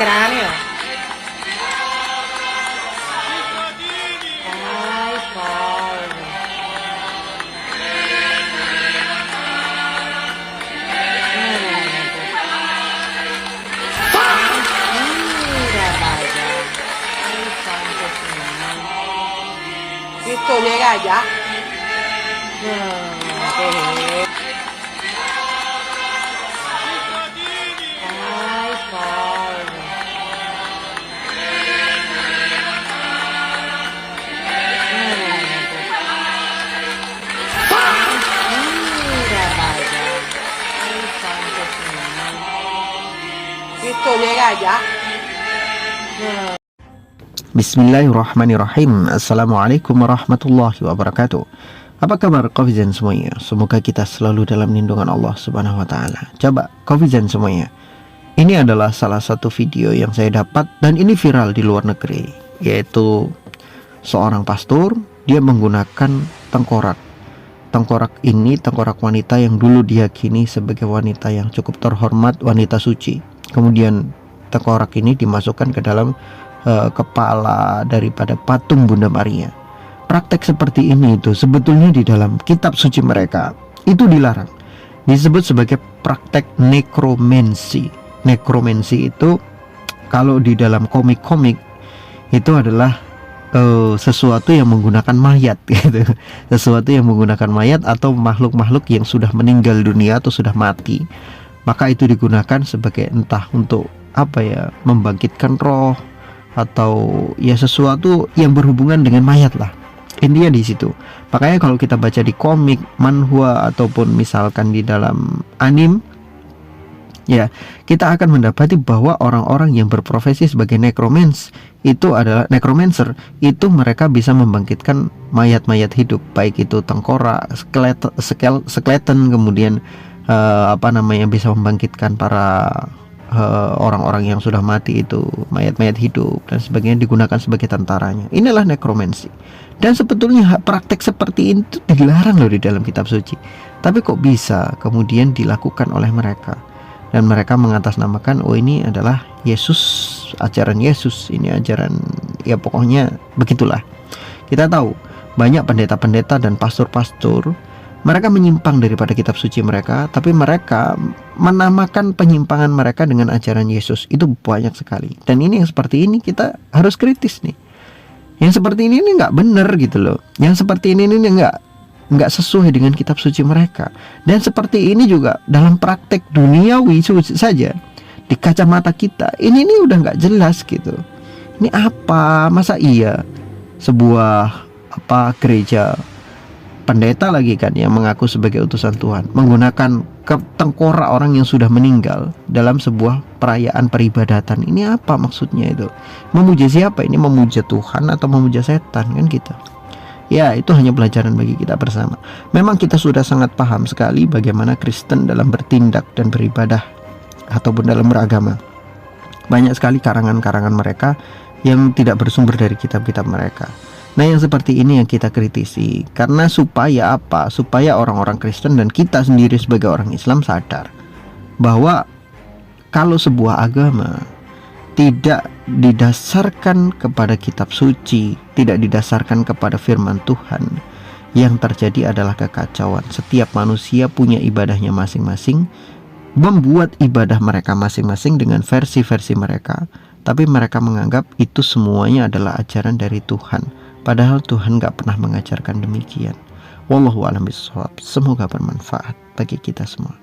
Kerane ya. Hai, Paul. Itu dia aja. Hai, Paul. Itu dia aja. Bismillahirrahmanirrahim. Assalamualaikum warahmatullahi wabarakatuh. Apa kabar Qafizan semuanya? Semoga kita selalu dalam lindungan Allah Subhanahu wa taala. Coba Qafizan semuanya. Ini adalah salah satu video yang saya dapat dan ini viral di luar negeri, yaitu seorang pastor, dia menggunakan tengkorak. Tengkorak ini tengkorak wanita yang dulu diyakini sebagai wanita yang cukup terhormat, wanita suci. Kemudian tengkorak ini dimasukkan ke dalam kepala daripada patung Bunda Maria. Praktek seperti ini itu sebetulnya di dalam kitab suci mereka itu dilarang. Disebut sebagai praktek nekromansi. Nekromansi itu kalau di dalam komik-komik itu adalah sesuatu yang menggunakan mayat gitu. Sesuatu yang menggunakan mayat atau makhluk-makhluk yang sudah meninggal dunia atau sudah mati. Maka itu digunakan sebagai entah untuk apa ya, membangkitkan roh atau ya sesuatu yang berhubungan dengan mayat lah. Intinya di situ. Makanya kalau kita baca di komik, manhwa ataupun misalkan di dalam anime, ya kita akan mendapati bahwa orang-orang yang berprofesi sebagai necromancer itu mereka bisa membangkitkan mayat-mayat hidup, baik itu tengkorak, skeleton, kemudian bisa membangkitkan para orang-orang yang sudah mati itu, mayat-mayat hidup dan sebagainya, digunakan sebagai tentaranya. Inilah nekromansi. Dan sebetulnya praktek seperti itu dilarang loh di dalam kitab suci. Tapi kok bisa kemudian dilakukan oleh mereka? Dan mereka mengatasnamakan, oh ini adalah Yesus, ajaran Yesus, ini ajaran, ya pokoknya begitulah. Kita tahu banyak pendeta-pendeta dan pastor-pastor, mereka menyimpang daripada kitab suci mereka, tapi mereka menamakan penyimpangan mereka dengan ajaran Yesus. Itu banyak sekali. Dan ini yang seperti ini kita harus kritis nih. Yang seperti ini nggak benar gitu loh. Yang seperti ini nggak sesuai dengan kitab suci mereka. Dan seperti ini juga dalam praktek duniawi saja, di kacamata kita ini udah nggak jelas gitu. Ini apa? Masa iya sebuah gereja, pendeta lagi kan yang mengaku sebagai utusan Tuhan, menggunakan tengkorak orang yang sudah meninggal dalam sebuah perayaan peribadatan? Ini apa maksudnya itu? Memuja siapa? Ini memuja Tuhan atau memuja setan kan kita? Ya, itu hanya pelajaran bagi kita bersama. Memang kita sudah sangat paham sekali bagaimana Kristen dalam bertindak dan beribadah ataupun dalam beragama. Banyak sekali karangan-karangan mereka yang tidak bersumber dari kitab-kitab mereka. Nah, yang seperti ini yang kita kritisi. Karena supaya apa? Supaya orang-orang Kristen dan kita sendiri sebagai orang Islam sadar bahwa kalau sebuah agama tidak didasarkan kepada kitab suci, tidak didasarkan kepada firman Tuhan, yang terjadi adalah kekacauan. Setiap manusia punya ibadahnya masing-masing, membuat ibadah mereka masing-masing dengan versi-versi mereka, tapi mereka menganggap itu semuanya adalah ajaran dari Tuhan. Padahal Tuhan gak pernah mengajarkan demikian. Wallahu a'lam bishawab. Semoga bermanfaat bagi kita semua.